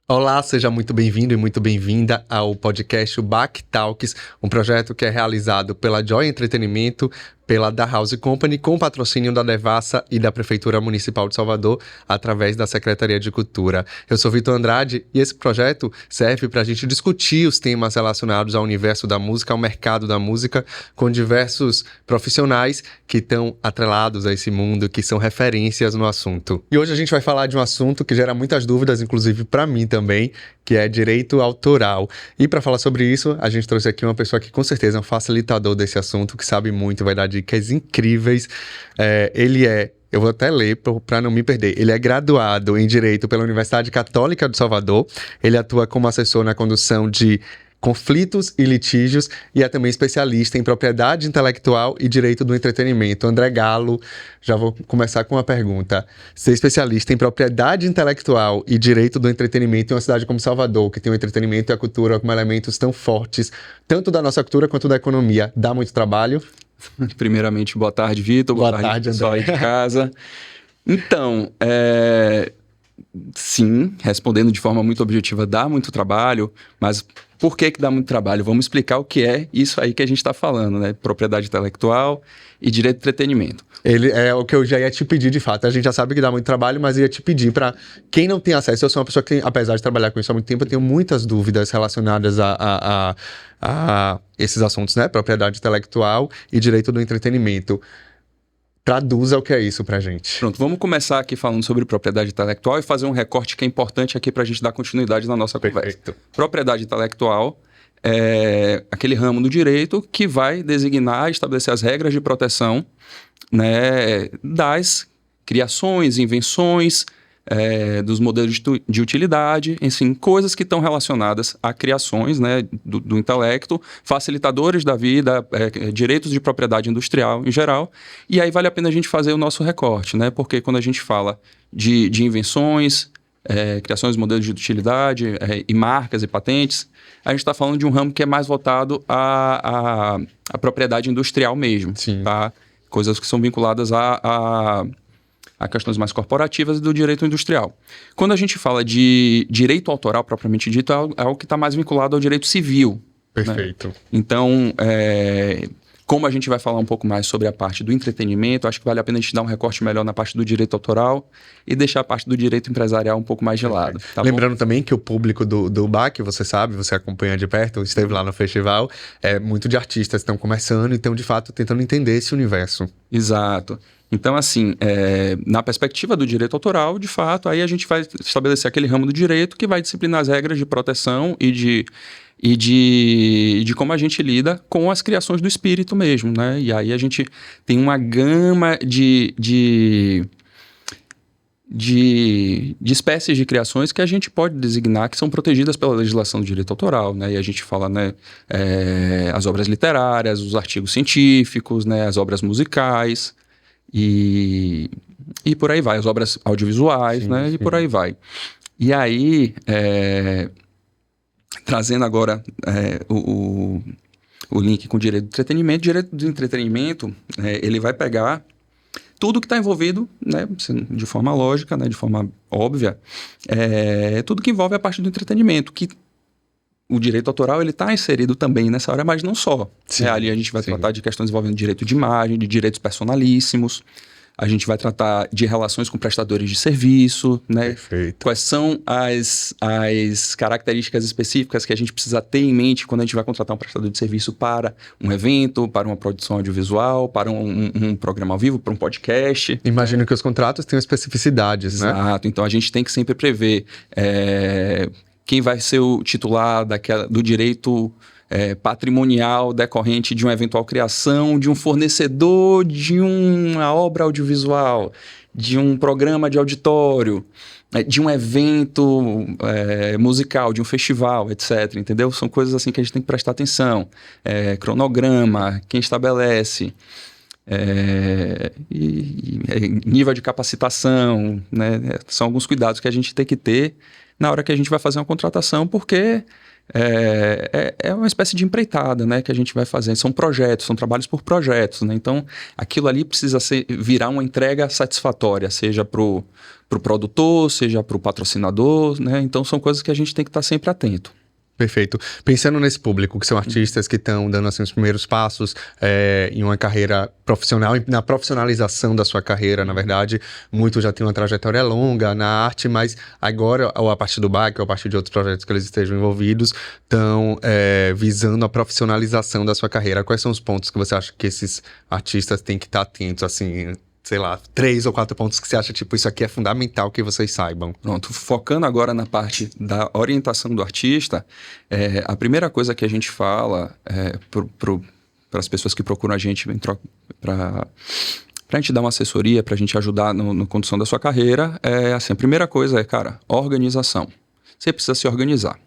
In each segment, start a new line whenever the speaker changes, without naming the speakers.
Olá, seja muito bem-vindo e muito bem-vinda ao podcast Back Talks, um projeto que é realizado pela Joy Entretenimento, pela Da House Company, com patrocínio da Devassa e da Prefeitura Municipal de Salvador, através da Secretaria de Cultura. Eu sou Vitor Andrade e esse projeto serve para a gente discutir os temas relacionados ao universo da música, ao mercado da música, com diversos profissionais que estão atrelados a esse mundo, que são referências no assunto. E hoje a gente vai falar de um assunto que gera muitas dúvidas, inclusive para mim também, que é direito autoral. E para falar sobre isso, a gente trouxe aqui uma pessoa que com certeza é um facilitador desse assunto, que sabe muito, vai dar dicas incríveis. Eu vou até ler para não me perder. Ele é graduado em Direito pela Universidade Católica de Salvador. Ele atua como assessor na condução de conflitos e litígios e é também especialista em propriedade intelectual e direito do entretenimento. André Galo, já vou começar com uma pergunta. Ser especialista em propriedade intelectual e direito do entretenimento em uma cidade como Salvador, que tem o entretenimento e a cultura como elementos tão fortes, tanto da nossa cultura quanto da economia, dá muito trabalho?
Primeiramente, boa tarde, Vitor.
Boa tarde,
pessoal aí de casa. Então, sim, respondendo de forma muito objetiva, dá muito trabalho, mas por que dá muito trabalho? Vamos explicar o que é isso aí que a gente está falando, né? Propriedade intelectual e direito de entretenimento.
Ele é o que eu já ia te pedir, de fato. A gente já sabe que dá muito trabalho, mas eu ia te pedir para quem não tem acesso. Eu sou uma pessoa que, apesar de trabalhar com isso há muito tempo, eu tenho muitas dúvidas relacionadas a esses assuntos, né? Propriedade intelectual e direito do entretenimento. Traduza o que é isso pra gente.
Pronto, vamos começar aqui falando sobre propriedade intelectual e fazer um recorte que é importante aqui para a gente dar continuidade na nossa conversa. Propriedade intelectual é aquele ramo do direito que vai designar e estabelecer as regras de proteção, né, das criações, invenções, dos modelos de utilidade, enfim, coisas que estão relacionadas a criações, né, do intelecto, facilitadores da vida, direitos de propriedade industrial em geral. E aí vale a pena a gente fazer o nosso recorte, né, porque quando a gente fala de invenções, criações, modelos de utilidade e marcas e patentes, a gente está falando de um ramo que é mais voltado à propriedade industrial mesmo.
Sim.
Tá? Coisas que são vinculadas a questões mais corporativas e do direito industrial. Quando a gente fala de direito autoral, propriamente dito, é algo que está mais vinculado ao direito civil.
Perfeito.
Né? Então, como a gente vai falar um pouco mais sobre a parte do entretenimento, acho que vale a pena a gente dar um recorte melhor na parte do direito autoral e deixar a parte do direito empresarial um pouco mais de lado. Tá
Lembrando também que o público do BAC, você sabe, você acompanha de perto, esteve lá no festival, é muito de artistas que estão começando e estão, de fato, tentando entender esse universo.
Exato. Então, assim, na perspectiva do direito autoral, de fato, aí a gente vai estabelecer aquele ramo do direito que vai disciplinar as regras de proteção e de como a gente lida com as criações do espírito mesmo, né? E aí a gente tem uma gama de espécies de criações que a gente pode designar que são protegidas pela legislação do direito autoral, né? E a gente fala, né, as obras literárias, os artigos científicos, né, as obras musicais e por aí vai, as obras audiovisuais, sim, né? Sim. E por aí vai. E aí, trazendo agora o link com o direito do entretenimento, ele vai pegar tudo que está envolvido, né, de forma lógica, né, de forma óbvia, tudo que envolve a parte do entretenimento, que o direito autoral ele está inserido também nessa área, mas não só. Ali a gente vai tratar de questões envolvendo direito de imagem, de direitos personalíssimos, a gente vai tratar de relações com prestadores de serviço, né?
Perfeito.
Quais são as características específicas que a gente precisa ter em mente quando a gente vai contratar um prestador de serviço para um evento, para uma produção audiovisual, para um programa ao vivo, para um podcast.
Imagino que os contratos tenham especificidades, né?
Exato. Então a gente tem que sempre prever quem vai ser o titular do direito patrimonial decorrente de uma eventual criação de um fornecedor de uma obra audiovisual, de um programa de auditório, de um evento musical, de um festival, etc. Entendeu? São coisas assim que a gente tem que prestar atenção. Cronograma, quem estabelece, nível de capacitação, né? São alguns cuidados que a gente tem que ter na hora que a gente vai fazer uma contratação, porque é uma espécie de empreitada, né, que a gente vai fazendo. São projetos, são trabalhos por projetos, né? Então, aquilo ali precisa virar uma entrega satisfatória, seja para o produtor, seja para o patrocinador, né? Então, são coisas que a gente tem que estar sempre atento.
Perfeito. Pensando nesse público, que são artistas que estão dando assim, os primeiros passos em uma carreira profissional, na profissionalização da sua carreira, na verdade, muitos já têm uma trajetória longa na arte, mas agora, ou a partir do BAC, ou a partir de outros projetos que eles estejam envolvidos, estão visando a profissionalização da sua carreira. Quais são os pontos que você acha que esses artistas têm que estar atentos, assim, sei lá, 3 ou 4 pontos que você acha, tipo, isso aqui é fundamental que vocês saibam?
Pronto, focando agora na parte da orientação do artista, a primeira coisa que a gente fala para as pessoas que procuram a gente para a gente dar uma assessoria, para a gente ajudar na condução da sua carreira, assim, a primeira coisa cara, organização. Você precisa se organizar.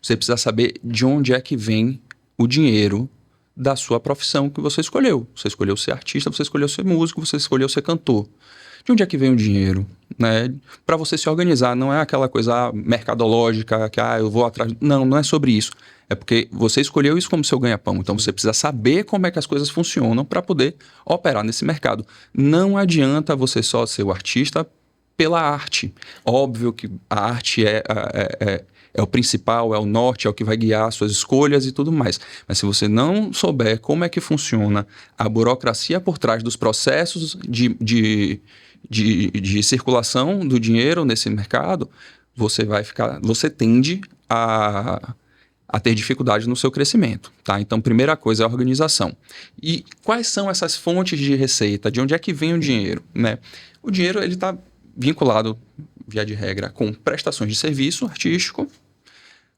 Você precisa saber de onde é que vem o dinheiro da sua profissão que você escolheu. Você escolheu ser artista, você escolheu ser músico, você escolheu ser cantor. De onde é que vem o dinheiro? Né? Para você se organizar, não é aquela coisa mercadológica, que eu vou atrás... Não é sobre isso. É porque você escolheu isso como seu ganha-pão. Então você precisa saber como é que as coisas funcionam para poder operar nesse mercado. Não adianta você só ser o artista pela arte. Óbvio que a arte é o principal, é o norte, é o que vai guiar suas escolhas e tudo mais. Mas se você não souber como é que funciona a burocracia por trás dos processos de circulação do dinheiro nesse mercado, você tende a ter dificuldade no seu crescimento, tá? Então, primeira coisa é a organização. E quais são essas fontes de receita? De onde é que vem o dinheiro, né? O dinheiro, ele está vinculado, via de regra, com prestações de serviço artístico,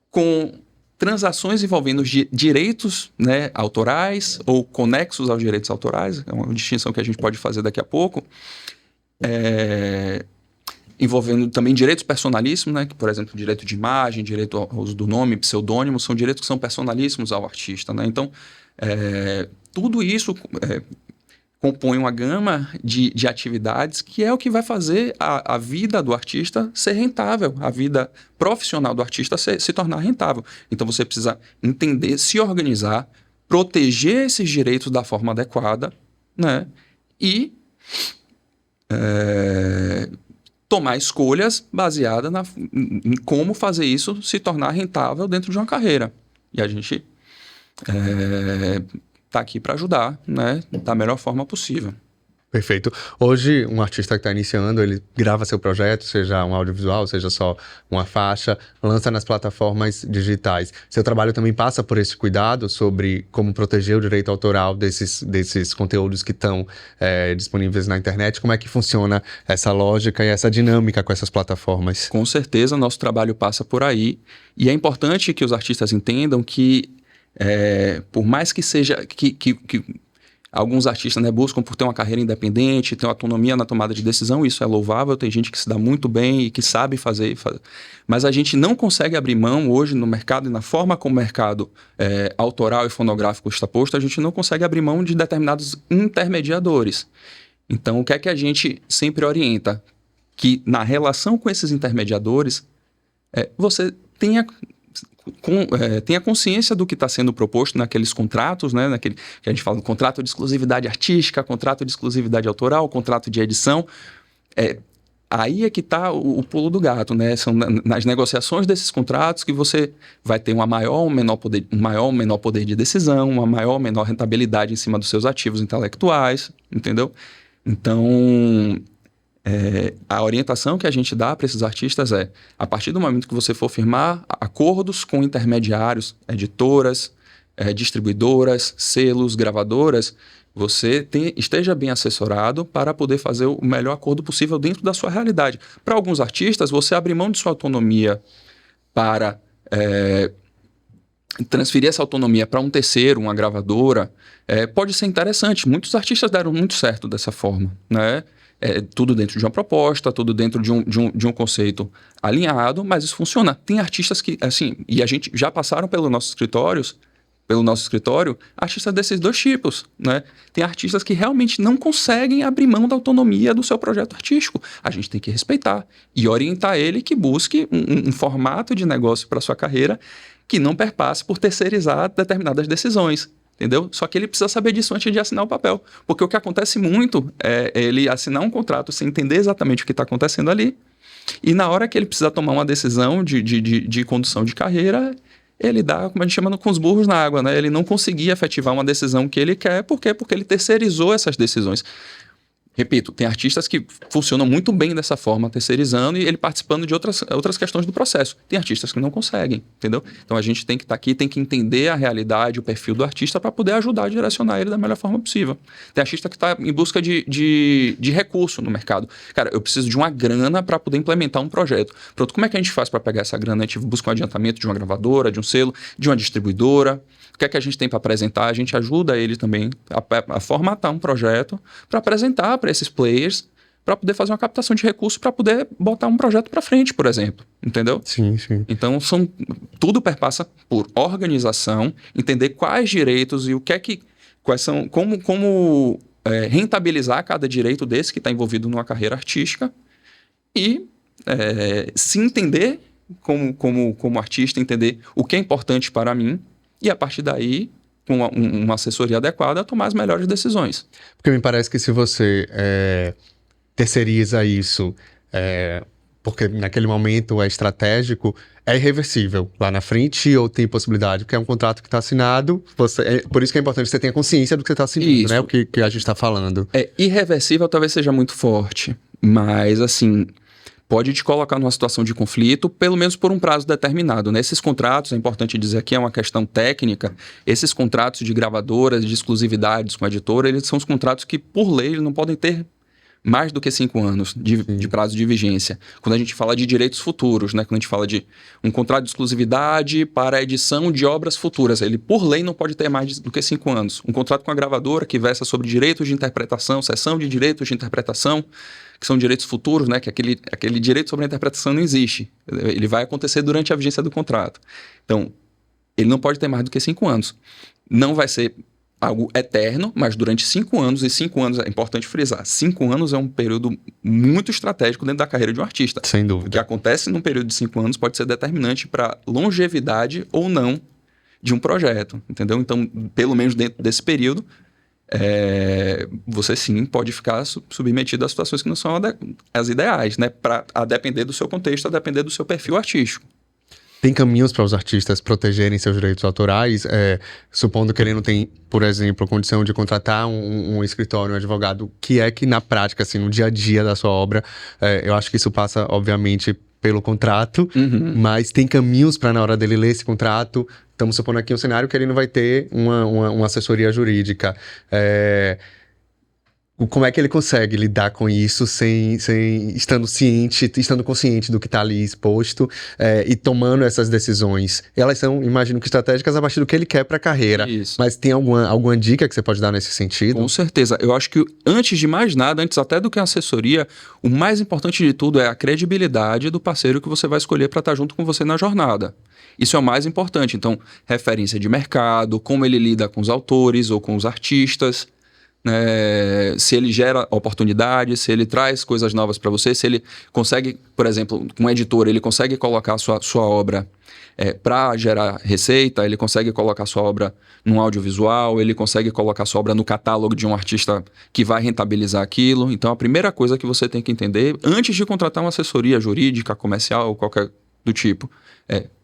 com transações envolvendo direitos, né, autorais ou conexos aos direitos autorais, é uma distinção que a gente pode fazer daqui a pouco, envolvendo também direitos personalíssimos, né, que, por exemplo, direito de imagem, direito ao uso do nome, pseudônimo, são direitos que são personalíssimos ao artista, né? Então, tudo isso compõe uma gama de atividades que é o que vai fazer a vida do artista ser rentável, a vida profissional do artista se tornar rentável. Então você precisa entender, se organizar, proteger esses direitos da forma adequada, né? E tomar escolhas baseadas em como fazer isso se tornar rentável dentro de uma carreira. E a gente está aqui para ajudar, né, da melhor forma possível.
Perfeito. Hoje, um artista que está iniciando, ele grava seu projeto, seja um audiovisual, seja só uma faixa, lança nas plataformas digitais. Seu trabalho também passa por esse cuidado sobre como proteger o direito autoral desses conteúdos que estão disponíveis na internet. Como é que funciona essa lógica e essa dinâmica com essas plataformas?
Com certeza, nosso trabalho passa por aí. E é importante que os artistas entendam que por mais que seja que alguns artistas, né, buscam por ter uma carreira independente, ter uma autonomia na tomada de decisão, isso é louvável, tem gente que se dá muito bem e que sabe fazer. Mas a gente não consegue abrir mão hoje no mercado e na forma como o mercado autoral e fonográfico está posto, a gente não consegue abrir mão de determinados intermediadores. Então, o que é que a gente sempre orienta? Que na relação com esses intermediadores, você tenha consciência do que está sendo proposto naqueles contratos, né, naquele que a gente fala do contrato de exclusividade artística, contrato de exclusividade autoral, contrato de edição. Aí é que está o pulo do gato, né? São nas negociações desses contratos que você vai ter um maior ou menor poder de decisão, uma maior ou menor rentabilidade em cima dos seus ativos intelectuais, entendeu? Então, a orientação que a gente dá para esses artistas a partir do momento que você for firmar acordos com intermediários, editoras, distribuidoras, selos, gravadoras, você esteja bem assessorado para poder fazer o melhor acordo possível dentro da sua realidade. Para alguns artistas, você abrir mão de sua autonomia para transferir essa autonomia para um terceiro, uma gravadora, pode ser interessante. Muitos artistas deram muito certo dessa forma, né? Tudo dentro de uma proposta, tudo dentro de um conceito alinhado, mas isso funciona. Tem artistas que, assim, e a gente já passaram pelo nosso escritório, artistas desses dois tipos, né? Tem artistas que realmente não conseguem abrir mão da autonomia do seu projeto artístico. A gente tem que respeitar e orientar ele que busque um formato de negócio para sua carreira que não perpasse por terceirizar determinadas decisões. Entendeu? Só que ele precisa saber disso antes de assinar o papel. Porque o que acontece muito é ele assinar um contrato sem entender exatamente o que está acontecendo ali. E na hora que ele precisa tomar uma decisão de condução de carreira, ele dá, como a gente chama, com os burros na água, né? Ele não conseguia efetivar uma decisão que ele quer. Por quê? Porque ele terceirizou essas decisões. Repito, tem artistas que funcionam muito bem dessa forma, terceirizando e ele participando de outras questões do processo. Tem artistas que não conseguem, entendeu? Então a gente tem que estar aqui, tem que entender a realidade, o perfil do artista para poder ajudar a direcionar ele da melhor forma possível. Tem artista que está em busca de recurso no mercado. Cara, eu preciso de uma grana para poder implementar um projeto. Pronto, como é que a gente faz para pegar essa grana? A gente busca um adiantamento de uma gravadora, de um selo, de uma distribuidora. O que é que a gente tem para apresentar? A gente ajuda ele também a formatar um projeto para apresentar para esses players, para poder fazer uma captação de recursos, para poder botar um projeto para frente, por exemplo. Entendeu?
Sim, sim.
Então, tudo perpassa por organização, entender quais direitos e quais são, como rentabilizar cada direito desse que está envolvido numa carreira artística e se entender como artista, entender o que é importante para mim. E a partir daí, com uma assessoria adequada, tomar as melhores decisões.
Porque me parece que se você terceiriza isso, porque naquele momento é estratégico, é irreversível lá na frente ou tem possibilidade? Porque é um contrato que está assinado, por isso que é importante que você tenha consciência do que você está assinando,
isso.
Né? O que a gente está falando.
Irreversível talvez seja muito forte, mas assim... pode te colocar numa situação de conflito, pelo menos por um prazo determinado. Nesses contratos, é importante dizer que é uma questão técnica, esses contratos de gravadoras, de exclusividades com a editora, eles são os contratos que, por lei, eles não podem ter mais do que 5 anos de prazo de vigência. Quando a gente fala de direitos futuros, né? Quando a gente fala de um contrato de exclusividade para a edição de obras futuras, ele, por lei, não pode ter mais do que 5 anos. Um contrato com a gravadora que versa sobre direitos de interpretação, cessão de direitos de interpretação, que são direitos futuros, né? Que aquele direito sobre a interpretação não existe. Ele vai acontecer durante a vigência do contrato. Então, ele não pode ter mais do que 5 anos. Não vai ser algo eterno, mas durante 5 anos, e 5 anos, é importante frisar, 5 anos é um período muito estratégico dentro da carreira de um artista.
Sem dúvida.
O que acontece num período de 5 anos pode ser determinante para longevidade ou não de um projeto, entendeu? Então, pelo menos dentro desse período, você sim pode ficar submetido a situações que não são as ideais, né? A depender do seu contexto, a depender do seu perfil artístico.
Tem caminhos para os artistas protegerem seus direitos autorais, supondo que ele não tem, por exemplo, a condição de contratar um escritório, um advogado, que na prática, assim, no dia a dia da sua obra, eu acho que isso passa, obviamente, pelo contrato, mas tem caminhos para, na hora dele ler esse contrato, estamos supondo aqui um cenário que ele não vai ter uma assessoria jurídica. Como é que ele consegue lidar com isso estando consciente do que está ali exposto e tomando essas decisões? Elas são, imagino que estratégicas a partir do que ele quer para a carreira.
Isso.
Mas tem alguma dica que você pode dar nesse sentido?
Com certeza. Eu acho que antes de mais nada, antes até do que a assessoria, o mais importante de tudo é a credibilidade do parceiro que você vai escolher para estar junto com você na jornada. Isso é o mais importante. Então, referência de mercado, como ele lida com os autores ou com os artistas, se ele gera oportunidades, se ele traz coisas novas para você, se ele consegue, por exemplo, com um editor, ele consegue colocar a sua obra para gerar receita, ele consegue colocar a sua obra num audiovisual, ele consegue colocar a sua obra no catálogo de um artista que vai rentabilizar aquilo. Então, a primeira coisa que você tem que entender, antes de contratar uma assessoria jurídica, comercial ou qualquer do tipo,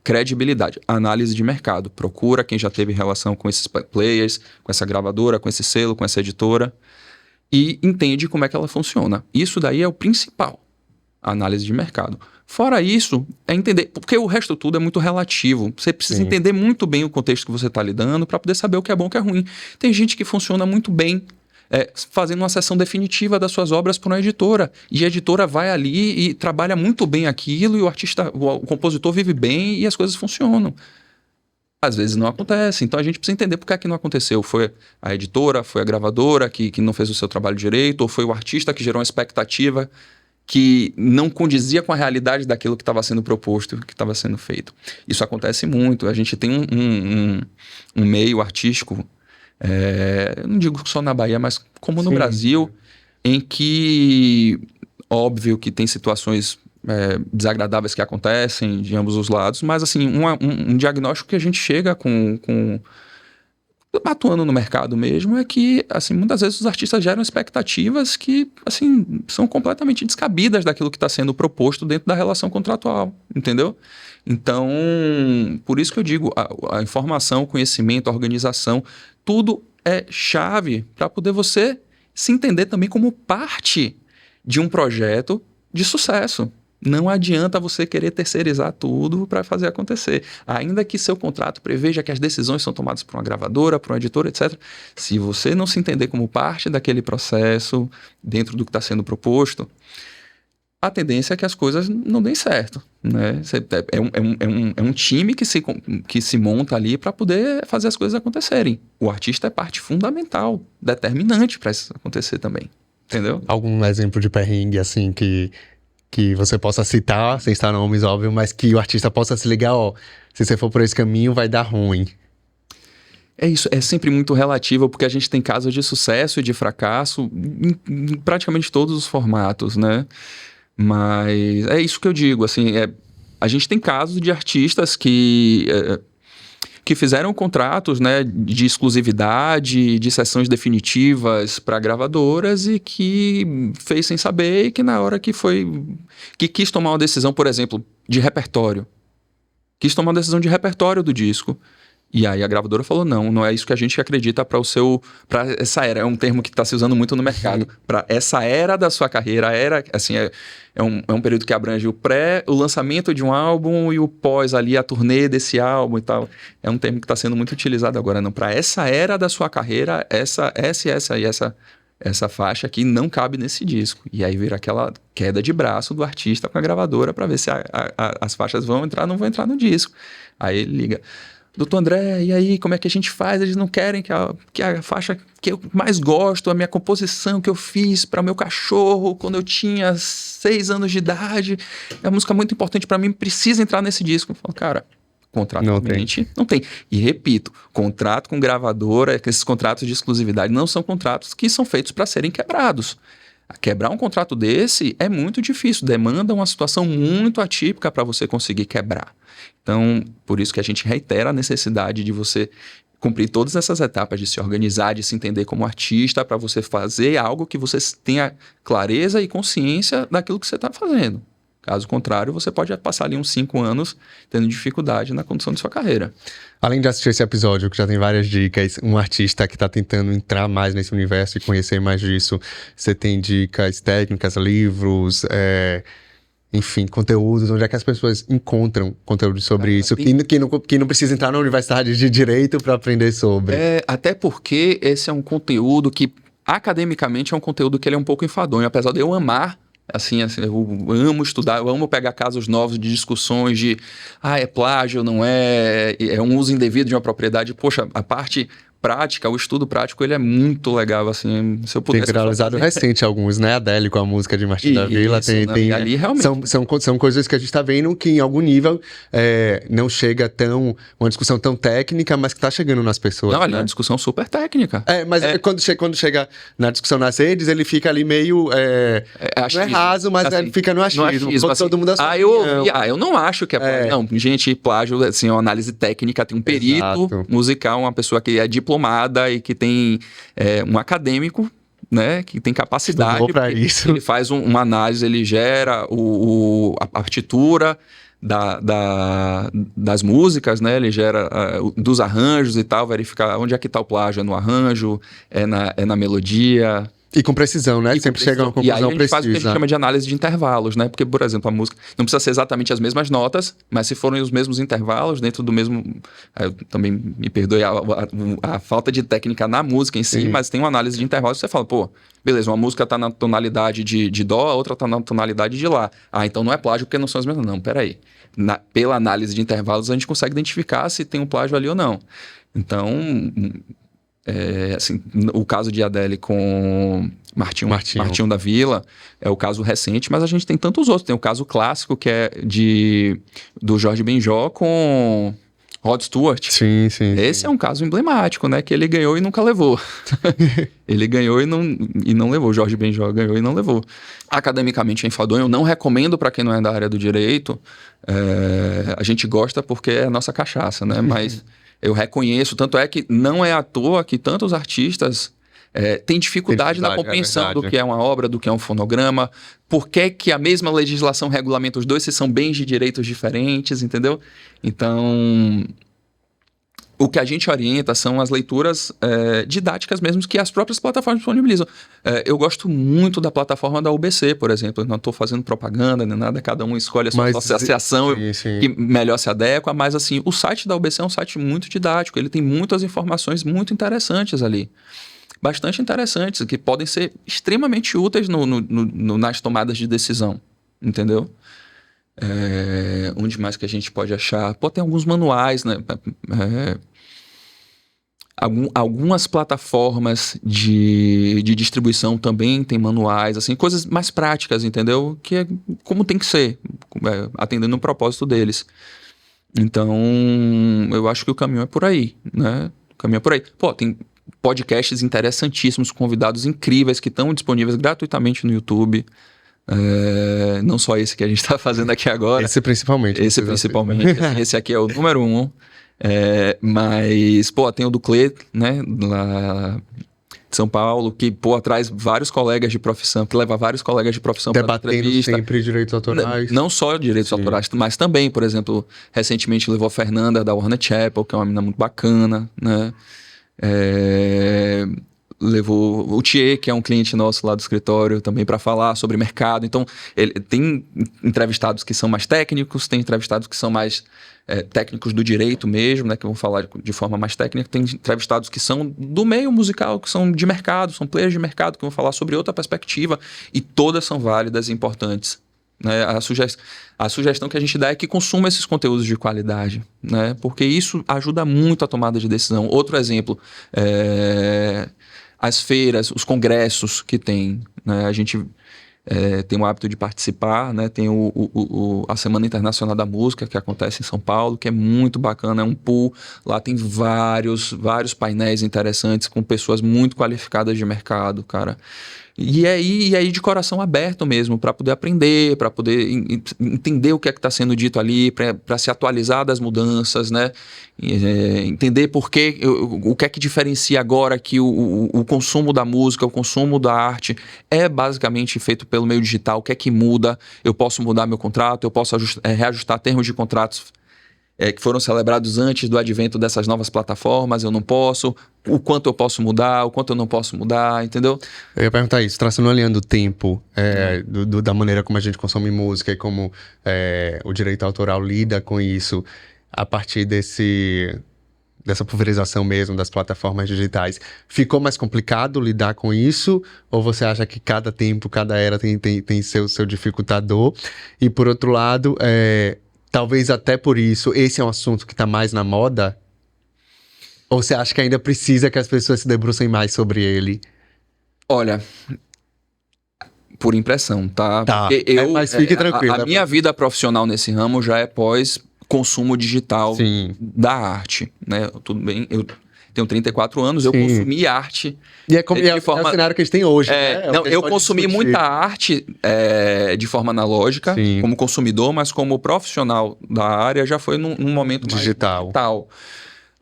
credibilidade, análise de mercado. Procura quem já teve relação com esses players, com essa gravadora, com esse selo, com essa editora e entende como é que ela funciona. Isso daí é o principal, a análise de mercado. Fora isso, é entender, porque o resto tudo é muito relativo. Você precisa entender muito bem o contexto que você está lidando para poder saber o que é bom e o que é ruim. Tem gente que funciona muito bem fazendo uma sessão definitiva das suas obras para uma editora. E a editora vai ali e trabalha muito bem aquilo e o compositor vive bem e as coisas funcionam. Às vezes não acontece. Então a gente precisa entender por que não aconteceu. Foi a editora, foi a gravadora que não fez o seu trabalho direito, ou foi o artista que gerou uma expectativa que não condizia com a realidade daquilo que estava sendo proposto, que estava sendo feito. Isso acontece muito. A gente tem um meio artístico, eu não digo só na Bahia, mas como no Brasil, em que, óbvio que tem situações desagradáveis que acontecem de ambos os lados, mas assim, um diagnóstico que a gente chega atuando no mercado mesmo, é que, assim, muitas vezes os artistas geram expectativas que, assim, são completamente descabidas daquilo que está sendo proposto dentro da relação contratual, entendeu? Então, por isso que eu digo, a informação, o conhecimento, a organização, tudo é chave para poder você se entender também como parte de um projeto de sucesso. Não adianta você querer terceirizar tudo para fazer acontecer. Ainda que seu contrato preveja que as decisões são tomadas por uma gravadora, por uma editora, etc. Se você não se entender como parte daquele processo, dentro do que está sendo proposto, a tendência é que as coisas não deem certo, né? É um time que se monta ali para poder fazer as coisas acontecerem. O artista é parte fundamental, determinante para isso acontecer também. Entendeu?
Algum exemplo de perrengue, assim, que você possa citar, sem citar nomes, óbvio, mas que o artista possa se ligar, se você for por esse caminho, vai dar ruim.
É isso, é sempre muito relativo, porque a gente tem casos de sucesso e de fracasso em praticamente todos os formatos, né? Mas é isso que eu digo, assim, a gente tem casos de artistas que fizeram contratos, né, de exclusividade, de sessões definitivas para gravadoras e que fez sem saber e que na hora que quis tomar uma decisão, por exemplo, de repertório. Quis tomar uma decisão de repertório do disco. E aí a gravadora falou, não é isso que a gente acredita para essa era. É um termo que está se usando muito no mercado. Para essa era da sua carreira. A era, assim, é um período que abrange o lançamento de um álbum e o pós ali, a turnê desse álbum e tal. É um termo que está sendo muito utilizado agora. Não, para essa era da sua carreira, essa faixa aqui não cabe nesse disco. E aí vira aquela queda de braço do artista com a gravadora para ver se as faixas vão entrar ou não vão entrar no disco. Aí ele liga... Doutor André, e aí, como é que a gente faz? Eles não querem que a faixa que eu mais gosto, a minha composição que eu fiz para meu cachorro quando eu tinha 6 anos de idade, é uma música muito importante para mim, precisa entrar nesse disco. Eu falo, cara, contratualmente não tem. E repito, contrato com gravadora, esses contratos de exclusividade não são contratos que são feitos para serem quebrados. Quebrar um contrato desse é muito difícil, demanda uma situação muito atípica para você conseguir quebrar. Então, por isso que a gente reitera a necessidade de você cumprir todas essas etapas, de se organizar, de se entender como artista, para você fazer algo que você tenha clareza e consciência daquilo que você está fazendo. Caso contrário, você pode passar ali uns 5 anos tendo dificuldade na condução de sua carreira.
Além de assistir esse episódio, que já tem várias dicas, um artista que está tentando entrar mais nesse universo e conhecer mais disso, você tem dicas técnicas, livros, enfim, conteúdos, onde é que as pessoas encontram conteúdo sobre isso, que não precisa entrar na universidade de direito para aprender sobre.
Até porque esse é um conteúdo que, academicamente, é um conteúdo que ele é um pouco enfadonho, apesar de eu amar. Assim, eu amo estudar, eu amo pegar casos novos de discussões de é plágio, não é um uso indevido de uma propriedade. Poxa, a parte prática, o estudo prático, ele é muito legal, assim, se eu pudesse...
Tem viralizado recente alguns, né? Adele com a música de Martim da Vila, tem
ali realmente...
São coisas que a gente tá vendo que em algum nível não chega uma discussão tão técnica, mas que tá chegando nas pessoas.
Não, ali
né?
é uma discussão super técnica.
Mas quando chega na discussão nas redes, ele fica ali meio... não é raso, mas assim, fica no achismo.
Assim, todo mundo eu não acho que é plágio. Não, gente, plágio, assim, é uma análise técnica, tem um perito musical, uma pessoa que é diplomada e que tem um acadêmico, né, que tem capacidade. Ele faz uma análise, ele gera a partitura das músicas, né, ele gera dos arranjos e tal, verificar onde é que está o plágio, é no arranjo, é na melodia...
E com precisão, né? Sempre chega a uma conclusão precisa.
E aí a gente faz o que a gente chama de análise de intervalos, né? Porque, por exemplo, a música não precisa ser exatamente as mesmas notas, mas se forem os mesmos intervalos dentro do mesmo... também me perdoe a falta de técnica na música em si, mas tem uma análise de intervalos que você fala, beleza, uma música tá na tonalidade de dó, a outra tá na tonalidade de lá. Então não é plágio porque não são as mesmas. Não, peraí. Pela análise de intervalos a gente consegue identificar se tem um plágio ali ou não. Então... assim, o caso de Adele com Martinho da Vila é o caso recente, mas a gente tem tantos outros. Tem o caso clássico que é do Jorge Benjor com Rod Stewart.
Sim.
Esse é um caso emblemático, né? Que ele ganhou e nunca levou. Ele ganhou e não levou. Jorge Benjor ganhou e não levou. Academicamente é enfadonho. Eu não recomendo para quem não é da área do direito. A gente gosta porque é a nossa cachaça, né? Mas eu reconheço. Tanto é que não é à toa que tantos artistas têm dificuldade na compreensão do que é uma obra, do que é um fonograma. Por que a mesma legislação regulamenta os dois se são bens de direitos diferentes, entendeu? Então, o que a gente orienta são as leituras didáticas mesmo que as próprias plataformas disponibilizam. Eu gosto muito da plataforma da UBC, por exemplo. Eu não estou fazendo propaganda nem nada, cada um escolhe a sua associação que melhor se adequa, mas assim, o site da UBC é um site muito didático, ele tem muitas informações muito interessantes ali. Bastante interessantes, que podem ser extremamente úteis nas tomadas de decisão, entendeu? Onde mais que a gente pode achar? Tem alguns manuais, né? Algumas plataformas de distribuição também tem manuais, assim, coisas mais práticas, entendeu? Que é como tem que ser, atendendo o propósito deles. Então, eu acho que o caminho é por aí, né? O caminho é por aí. Tem podcasts interessantíssimos, convidados incríveis que estão disponíveis gratuitamente no YouTube. Não só esse que a gente está fazendo aqui agora.
Esse principalmente.
Esse aqui é o número 1. Mas, tem o do Clê, né? Lá de São Paulo, que, traz vários colegas de profissão, que leva vários colegas de profissão para entrevista.
Debatendo sempre direitos autorais.
Não só direitos autorais, mas também, por exemplo, recentemente levou a Fernanda da Warner Chappell, que é uma menina muito bacana, né? Levou o Thier, que é um cliente nosso lá do escritório, também para falar sobre mercado. Então, ele tem entrevistados que são mais técnicos, tem entrevistados que são mais técnicos do direito mesmo, né, que vão falar de forma mais técnica. Tem entrevistados que são do meio musical, que são de mercado, são players de mercado, que vão falar sobre outra perspectiva, e todas são válidas e importantes. Né? A sugestão que a gente dá é que consuma esses conteúdos de qualidade, né? Porque isso ajuda muito a tomada de decisão. Outro exemplo, as feiras, os congressos que tem, né? A gente tem o hábito de participar, né? Tem a Semana Internacional da Música, que acontece em São Paulo, que é muito bacana, é um pool. Lá tem vários painéis interessantes com pessoas muito qualificadas de mercado, cara. E aí de coração aberto mesmo, para poder aprender, para poder entender o que é que está sendo dito ali, para se atualizar das mudanças, né? Entender o que é que diferencia agora que o consumo da música, o consumo da arte é basicamente feito pelo meio digital. O que é que muda? Eu posso mudar meu contrato, eu posso reajustar termos de contratos que foram celebrados antes do advento dessas novas plataformas, eu não posso, o quanto eu posso mudar, o quanto eu não posso mudar, entendeu?
Eu ia perguntar isso, traçando uma linha do tempo, da maneira como a gente consome música e como o direito autoral lida com isso, a partir dessa pulverização mesmo das plataformas digitais, ficou mais complicado lidar com isso? Ou você acha que cada tempo, cada era tem seu dificultador? E por outro lado, talvez até por isso, esse é um assunto que está mais na moda? Ou você acha que ainda precisa que as pessoas se debrucem mais sobre ele?
Olha, por impressão, tá?
Tá,
porque
mas fique tranquilo.
A minha vida profissional nesse ramo já é pós-consumo digital da arte, né? Tudo bem, eu tenho 34 anos, eu consumi arte.
E é o cenário que a gente tem hoje, né?
Eu consumi muita arte de forma analógica, como consumidor, mas como profissional da área já foi num momento
digital.
Mais digital.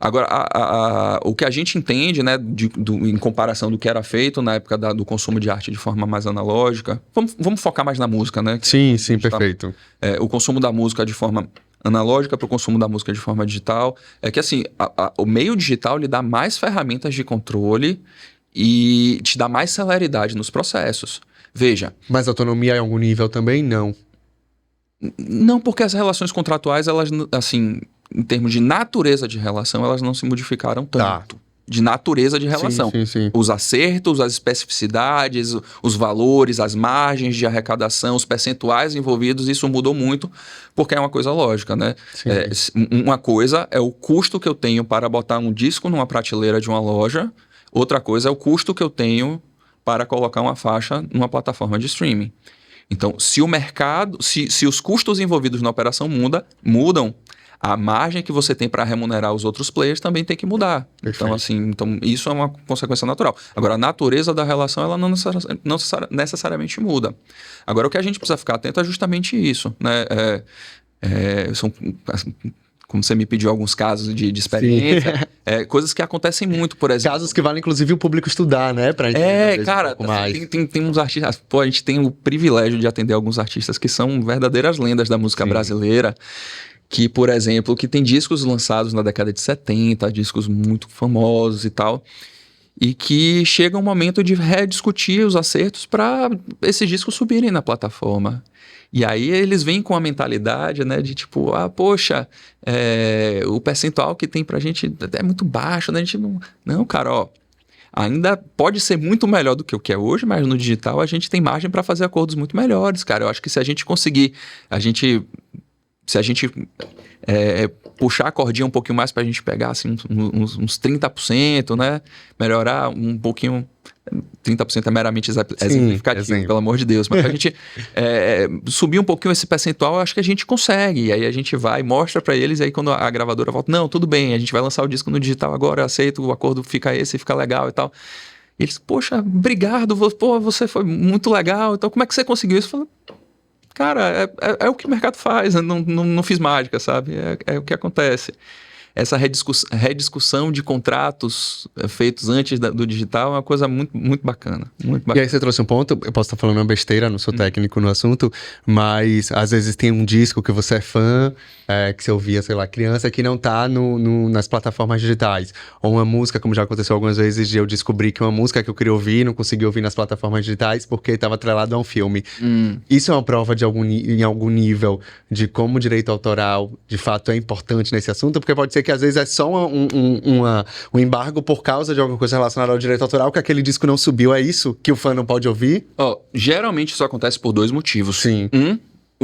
Agora, o que a gente entende, né, em comparação do que era feito na época do consumo de arte de forma mais analógica, vamos focar mais na música, né?
Sim, perfeito.
O consumo da música de forma analógica para o consumo da música de forma digital, é que assim, o meio digital lhe dá mais ferramentas de controle e te dá mais celeridade nos processos. Veja.
Mas autonomia em algum nível também, não?
Não, porque as relações contratuais, elas, assim, em termos de natureza de relação, elas não se modificaram tanto. De natureza de relação.
Sim.
Os acertos, as especificidades, os valores, as margens de arrecadação, os percentuais envolvidos, isso mudou muito, porque é uma coisa lógica, né? Uma coisa é o custo que eu tenho para botar um disco numa prateleira de uma loja, outra coisa é o custo que eu tenho para colocar uma faixa numa plataforma de streaming. Então, se o mercado, se os custos envolvidos na operação mudam, a margem que você tem para remunerar os outros players também tem que mudar.
Perfeito.
Então, assim, isso é uma consequência natural. Agora, a natureza da relação, ela não necessariamente muda. Agora, o que a gente precisa ficar atento é justamente isso, né? Como você me pediu alguns casos de experiência, coisas que acontecem muito, por exemplo.
Casos que valem, inclusive, o público estudar, né? Pra entender
cara,
um mais.
Tem uns artistas... Pô, a gente tem o privilégio de atender alguns artistas que são verdadeiras lendas da música brasileira, que, por exemplo, que tem discos lançados na década de 70, discos muito famosos e tal, e que chega um momento de rediscutir os acertos para esses discos subirem na plataforma. E aí eles vêm com a mentalidade, né, de tipo, poxa, o percentual que tem pra gente é muito baixo, né? A gente não... Não, cara, ó, ainda pode ser muito melhor do que o que é hoje, mas no digital a gente tem margem para fazer acordos muito melhores, cara. Eu acho que se a gente conseguir, se a gente puxar a cordinha um pouquinho mais pra gente pegar assim, uns 30%, né? Melhorar um pouquinho... 30% é meramente exemplificativo, pelo amor de Deus. Mas a gente subir um pouquinho esse percentual, eu acho que a gente consegue. E aí a gente vai, mostra pra eles, e aí quando a gravadora volta, não, tudo bem, a gente vai lançar o disco no digital agora, eu aceito, o acordo fica esse, fica legal e tal. E eles, poxa, obrigado, você foi muito legal, então como é que você conseguiu isso? Eu falo, cara, é o que o mercado faz, eu não fiz mágica, sabe? É o que acontece. Essa rediscussão de contratos feitos antes do digital é uma coisa muito, muito bacana, muito bacana.
E aí você trouxe um ponto, eu posso estar falando uma besteira, não sou técnico no assunto, mas às vezes tem um disco que você é fã, que você ouvia, sei lá, criança, que não tá nas plataformas digitais. Ou uma música, como já aconteceu algumas vezes, de eu descobri que uma música que eu queria ouvir, não consegui ouvir nas plataformas digitais porque estava atrelado a um filme. Isso é uma prova em algum nível de como o direito autoral, de fato, é importante nesse assunto, porque pode ser que às vezes é só um embargo por causa de alguma coisa relacionada ao direito autoral, que aquele disco não subiu, é isso? Que o fã não pode ouvir?
Geralmente isso acontece por dois motivos.
Sim.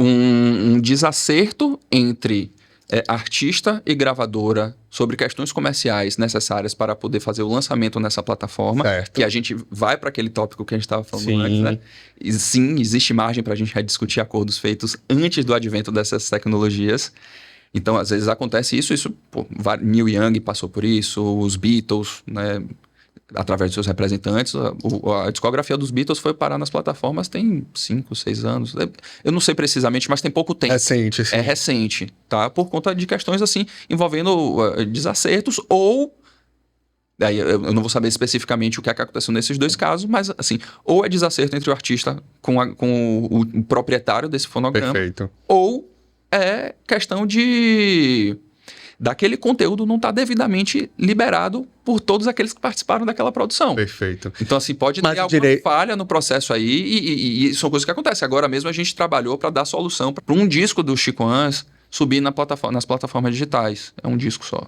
Um desacerto entre artista e gravadora sobre questões comerciais necessárias para poder fazer o lançamento nessa plataforma,
certo.
Que a gente vai para aquele tópico que a gente estava falando
sim.
antes, né? E, sim, existe margem para a gente rediscutir acordos feitos antes do advento dessas tecnologias. Então, às vezes acontece isso, Neil Young passou por isso, os Beatles, né, através de seus representantes, a discografia dos Beatles foi parar nas plataformas tem 5, 6 anos. Eu não sei precisamente, mas tem pouco tempo.
Recente, sim.
É recente, tá? Por conta de questões assim, envolvendo desacertos ou... Daí eu não vou saber especificamente o que aconteceu nesses dois casos, mas assim, ou é desacerto entre o artista com o proprietário desse fonograma,
perfeito.
Ou é questão daquele conteúdo não estar devidamente liberado por todos aqueles que participaram daquela produção.
Perfeito.
Então, assim, pode ter alguma falha no processo aí e são coisas que acontecem. Agora mesmo a gente trabalhou para dar solução para um disco do Chico Hans subir nas plataformas digitais. É um disco só.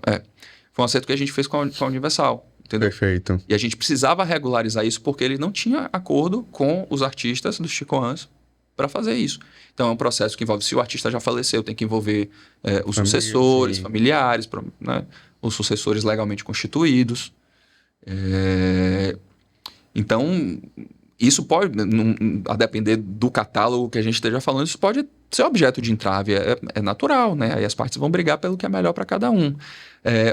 Foi um acerto que a gente fez com a Universal. Entendeu?
Perfeito.
E a gente precisava regularizar isso porque ele não tinha acordo com os artistas do Chico Hans para fazer isso. Então é um processo que envolve, se o artista já faleceu, tem que envolver os sucessores, familiares, né, os sucessores legalmente constituídos. Então, isso pode, a depender do catálogo que a gente esteja falando, isso pode ser objeto de entrave, é natural, né? Aí as partes vão brigar pelo que é melhor para cada um.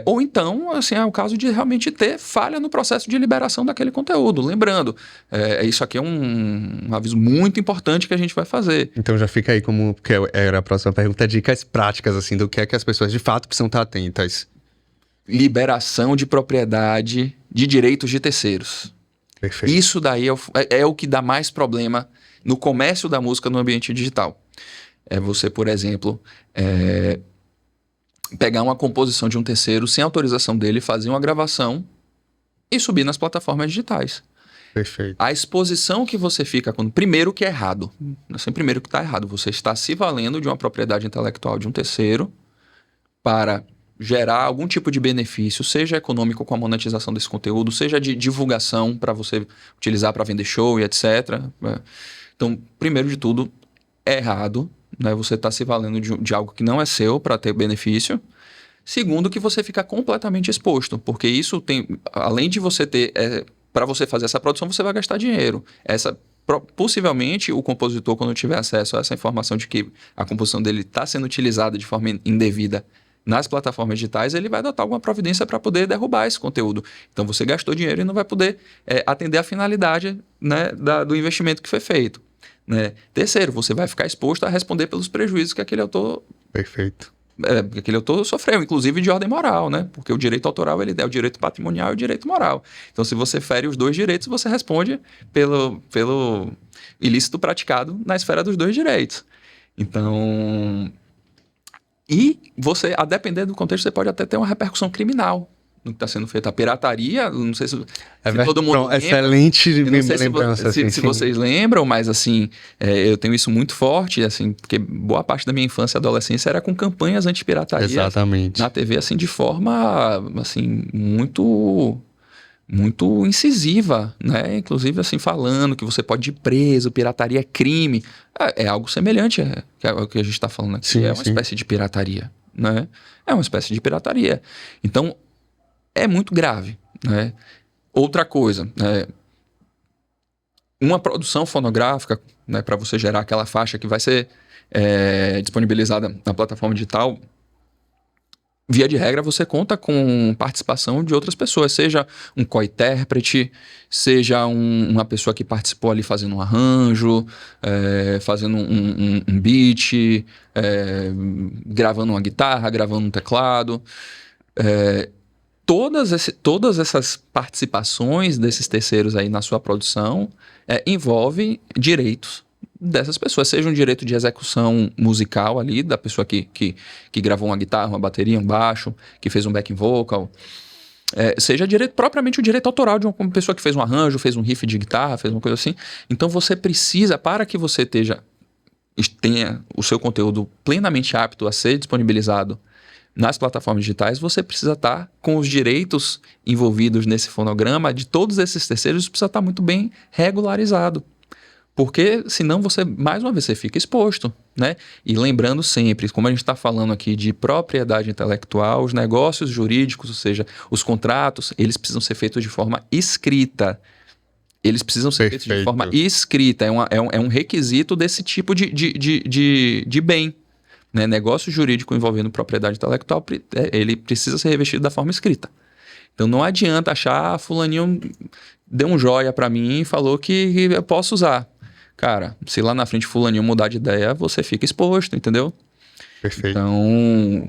Ou então, assim, é o caso de realmente ter falha no processo de liberação daquele conteúdo. Lembrando, isso aqui é um aviso muito importante que a gente vai fazer.
Então já fica aí como, que era a próxima pergunta, dicas práticas, assim, do que é que as pessoas de fato precisam estar atentas.
Liberação de propriedade de direitos de terceiros.
Perfeito.
Isso daí é o que dá mais problema no comércio da música no ambiente digital. É você, por exemplo, pegar uma composição de um terceiro sem autorização dele, fazer uma gravação e subir nas plataformas digitais.
Perfeito.
A exposição que você fica com... Primeiro que é errado. Assim, primeiro que está errado. Você está se valendo de uma propriedade intelectual de um terceiro para gerar algum tipo de benefício, seja econômico com a monetização desse conteúdo, seja de divulgação para você utilizar para vender show e etc. Então, primeiro de tudo, é errado, né? Você está se valendo de algo que não é seu para ter benefício. Segundo, que você fica completamente exposto, porque isso tem, além de você ter, para você fazer essa produção, você vai gastar dinheiro. Possivelmente, o compositor, quando tiver acesso a essa informação de que a composição dele está sendo utilizada de forma indevida nas plataformas digitais, ele vai adotar alguma providência para poder derrubar esse conteúdo. Então, você gastou dinheiro e não vai poder atender a finalidade, né, do investimento que foi feito. Né? Terceiro, você vai ficar exposto a responder pelos prejuízos que aquele autor...
Perfeito.
Que aquele autor sofreu, inclusive de ordem moral, né? Porque o direito autoral ele é o direito patrimonial e o direito moral. Então, se você fere os dois direitos, você responde pelo ilícito praticado na esfera dos dois direitos. Então... E você, a depender do contexto, você pode até ter uma repercussão criminal no que está sendo feito. A pirataria, não sei se todo mundo lembra.
Excelente
lembrança. Se vocês lembram, mas assim, eu tenho isso muito forte, assim, porque boa parte da minha infância e adolescência era com campanhas anti-pirataria.
Exatamente.
Na TV, assim, de forma, assim, muito incisiva, né? Inclusive, assim, falando que você pode ir preso, pirataria é crime. É algo semelhante ao que a gente está falando aqui.
Sim,
uma espécie de pirataria, né? É uma espécie de pirataria. Então, é muito grave, né? Outra coisa, uma produção fonográfica, né, para você gerar aquela faixa que vai ser disponibilizada na plataforma digital, via de regra, você conta com participação de outras pessoas, seja um co-intérprete, seja uma pessoa que participou ali fazendo um arranjo, fazendo um beat, gravando uma guitarra, gravando um teclado. Todas essas participações desses terceiros aí na sua produção envolvem direitos dessas pessoas, seja um direito de execução musical ali, da pessoa que gravou uma guitarra, uma bateria, um baixo, que fez um backing vocal, seja propriamente o direito autoral de uma pessoa que fez um arranjo, fez um riff de guitarra, fez uma coisa assim. Então você precisa, para que você tenha o seu conteúdo plenamente apto a ser disponibilizado nas plataformas digitais, você precisa estar com os direitos envolvidos nesse fonograma de todos esses terceiros, isso precisa estar muito bem regularizado. Porque senão você, mais uma vez, você fica exposto, né? E lembrando sempre, como a gente está falando aqui de propriedade intelectual, os negócios jurídicos, ou seja, os contratos, eles precisam ser feitos de forma escrita. Eles precisam ser feitos de forma escrita. É um requisito desse tipo de bem. Né? Negócio jurídico envolvendo propriedade intelectual, ele precisa ser revestido da forma escrita. Então não adianta achar, fulaninho deu um joia para mim e falou que eu posso usar. Cara, se lá na frente fulaninho mudar de ideia, você fica exposto, entendeu?
Perfeito.
Então,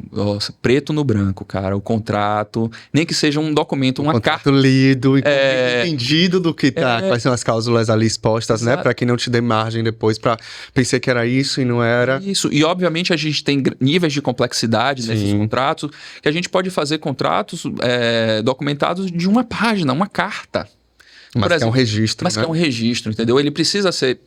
preto no branco, cara, o contrato, nem que seja um documento, uma carta.
Lido e entendido do que tá, quais são as cláusulas ali expostas, exato, né? Para que não te dê margem depois para pensei que era isso e não era.
Isso, e obviamente a gente tem níveis de complexidade nesses contratos, que a gente pode fazer contratos documentados de uma página, uma carta.
Mas exemplo, que é um registro,
Mas
né?
Que é um registro, entendeu? Ele precisa ser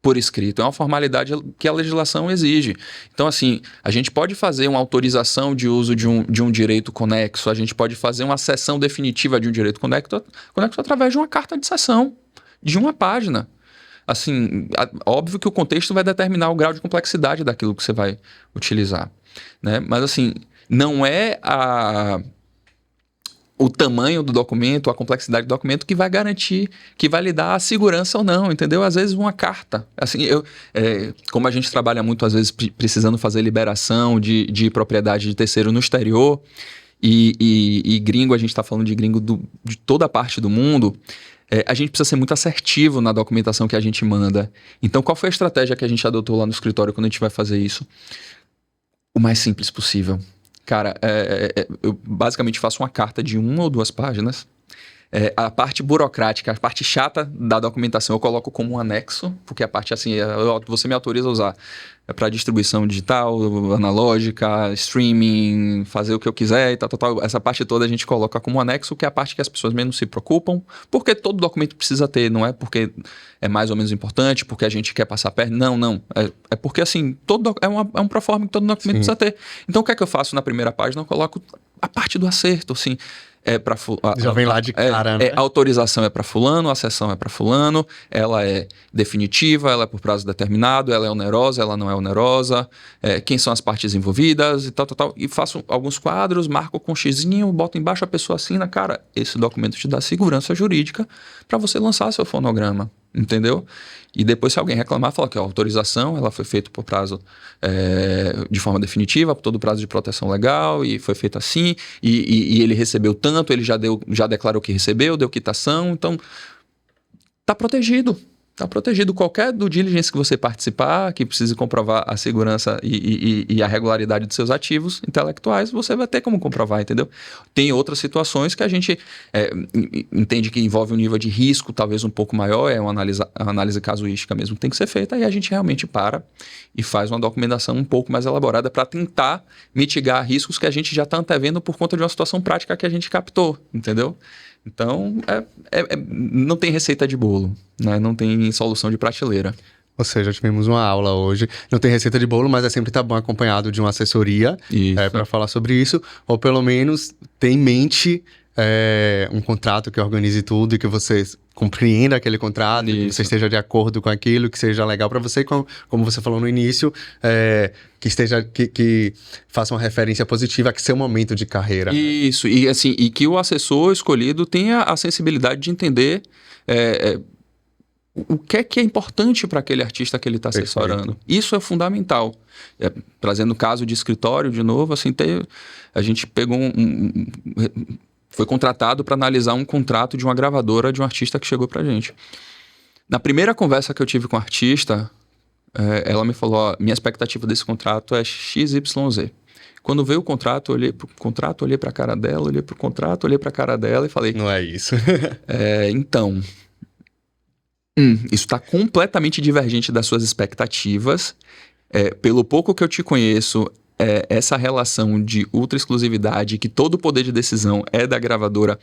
por escrito, é uma formalidade que a legislação exige. Então, assim, a gente pode fazer uma autorização de uso de um direito conexo, a gente pode fazer uma cessão definitiva de um direito conexo através de uma carta de cessão, de uma página. Assim, óbvio que o contexto vai determinar o grau de complexidade daquilo que você vai utilizar, né? Mas, assim, não é o tamanho do documento, a complexidade do documento que vai garantir, que vai lhe dar a segurança ou não, entendeu? Às vezes uma carta. Assim, como a gente trabalha muito, às vezes, precisando fazer liberação de propriedade de terceiro no exterior, e gringo, a gente está falando de gringo de toda a parte do mundo, a gente precisa ser muito assertivo na documentação que a gente manda. Então, qual foi a estratégia que a gente adotou lá no escritório quando a gente vai fazer isso? O mais simples possível. Cara, eu basicamente faço uma carta de 1 ou 2 páginas. A parte burocrática, a parte chata da documentação eu coloco como um anexo, porque a parte assim, você me autoriza a usar para distribuição digital, analógica, streaming, fazer o que eu quiser e tal. Essa parte toda a gente coloca como um anexo, que é a parte que as pessoas menos se preocupam, porque todo documento precisa ter, não é porque é mais ou menos importante, porque a gente quer passar perto, não. É porque assim, é um proforma que todo documento precisa ter. Então o que é que eu faço na primeira página? Eu coloco a parte do acerto, assim.
Já vem lá de cara, né?
A autorização é para fulano, a cessão é para fulano, ela é definitiva, ela é por prazo determinado, ela é onerosa, ela não é onerosa, quem são as partes envolvidas e tal. E faço alguns quadros, marco com xizinho, boto embaixo, a pessoa assina. Cara, esse documento te dá segurança jurídica para você lançar seu fonograma. entendeu? E depois, se alguém reclamar, fala que a autorização ela foi feita por prazo de forma definitiva, por todo o prazo de proteção legal, e foi feita assim, e ele recebeu tanto, ele já declarou que recebeu, deu quitação, então está protegido. Está protegido. Qualquer due diligence que você participar, que precise comprovar a segurança e a regularidade dos seus ativos intelectuais, você vai ter como comprovar, entendeu? Tem outras situações que a gente entende que envolve um nível de risco talvez um pouco maior, é uma análise casuística mesmo que tem que ser feita, e a gente realmente para e faz uma documentação um pouco mais elaborada para tentar mitigar riscos que a gente já está antevendo por conta de uma situação prática que a gente captou, entendeu? Então, não tem receita de bolo, né? Não tem solução de prateleira.
Ou seja, tivemos uma aula hoje. Não tem receita de bolo, mas é sempre tá bom acompanhado de uma assessoria para falar sobre isso. Ou pelo menos ter em mente um contrato que organize tudo e que você compreenda aquele contrato, que você esteja de acordo com aquilo, que seja legal para você, como você falou no início, que faça uma referência positiva que seu momento de carreira.
Isso, e assim, e que o assessor escolhido tenha a sensibilidade de entender o que é importante para aquele artista que ele está assessorando. Isso é fundamental. Trazendo o caso de escritório de novo, assim, a gente pegou foi contratado para analisar um contrato de uma gravadora de um artista que chegou para a gente. Na primeira conversa que eu tive com o artista, ela me falou, minha expectativa desse contrato é XYZ. Quando veio o contrato, eu olhei para o contrato, olhei para a cara dela, olhei para o contrato, olhei para a cara dela e falei...
Não é isso.
Então, isso está completamente divergente das suas expectativas. Pelo pouco que eu te conheço... essa relação de ultra exclusividade, que todo o poder de decisão é da gravadora,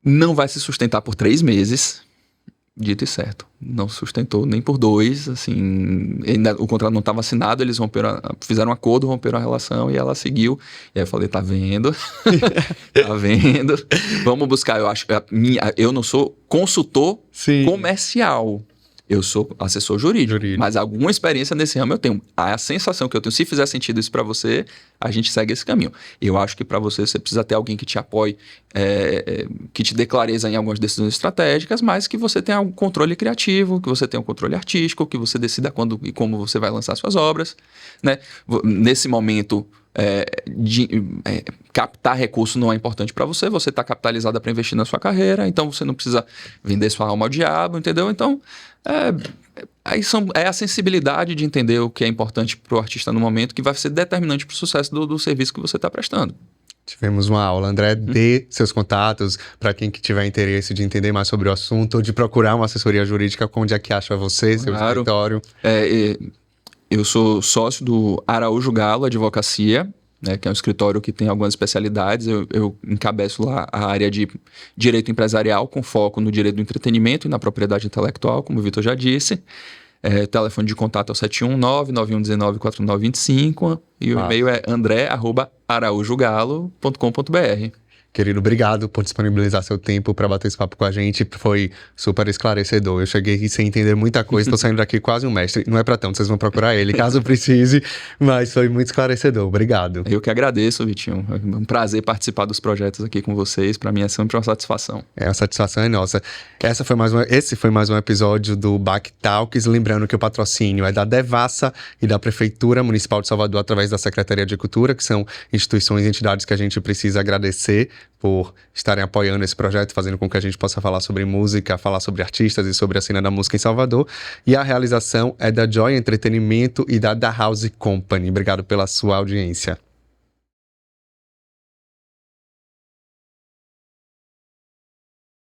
não vai se sustentar por 3 meses, dito e certo. Não sustentou nem por 2, assim, o contrato não estava assinado, eles fizeram um acordo, romperam a relação e ela seguiu. E aí eu falei, tá vendo? Tá vendo? Vamos buscar, eu não sou consultor comercial. Eu sou assessor jurídico, mas alguma experiência nesse ramo eu tenho. A sensação que eu tenho, se fizer sentido isso para você, a gente segue esse caminho. Eu acho que para você precisa ter alguém que te apoie, que te dê clareza em algumas decisões estratégicas, mas que você tenha um controle criativo, que você tenha um controle artístico, que você decida quando e como você vai lançar suas obras, né? Nesse momento... captar recurso não é importante para você, você está capitalizada para investir na sua carreira, então você não precisa vender sua alma ao diabo, entendeu? Então, é a sensibilidade de entender o que é importante para o artista no momento que vai ser determinante para o sucesso do serviço que você está prestando.
Tivemos uma aula. André, dê seus contatos para quem que tiver interesse de entender mais sobre o assunto ou de procurar uma assessoria jurídica, onde é que acha você, seu escritório.
Eu sou sócio do Araújo Galo Advocacia, né, que é um escritório que tem algumas especialidades. Eu encabeço lá a área de direito empresarial, com foco no direito do entretenimento e na propriedade intelectual, como o Vitor já disse. O telefone de contato é o 719-9119-4925 e o e-mail é andré@araujogalo.com.br.
Querido, obrigado por disponibilizar seu tempo para bater esse papo com a gente. Foi super esclarecedor. Eu cheguei aqui sem entender muita coisa, estou saindo daqui quase um mestre. Não é para tanto, vocês vão procurar ele, caso precise, mas foi muito esclarecedor. Obrigado.
Eu que agradeço, Vitinho. É um prazer participar dos projetos aqui com vocês. Para mim é sempre uma satisfação.
A satisfação é nossa. Esse foi mais um episódio do BAC Talks. Lembrando que o patrocínio é da Devassa e da Prefeitura Municipal de Salvador, através da Secretaria de Cultura, que são instituições e entidades que a gente precisa agradecer por estarem apoiando esse projeto, fazendo com que a gente possa falar sobre música, falar sobre artistas e sobre a cena da música em Salvador. E a realização é da Joy Entretenimento e da House Company. Obrigado pela sua audiência.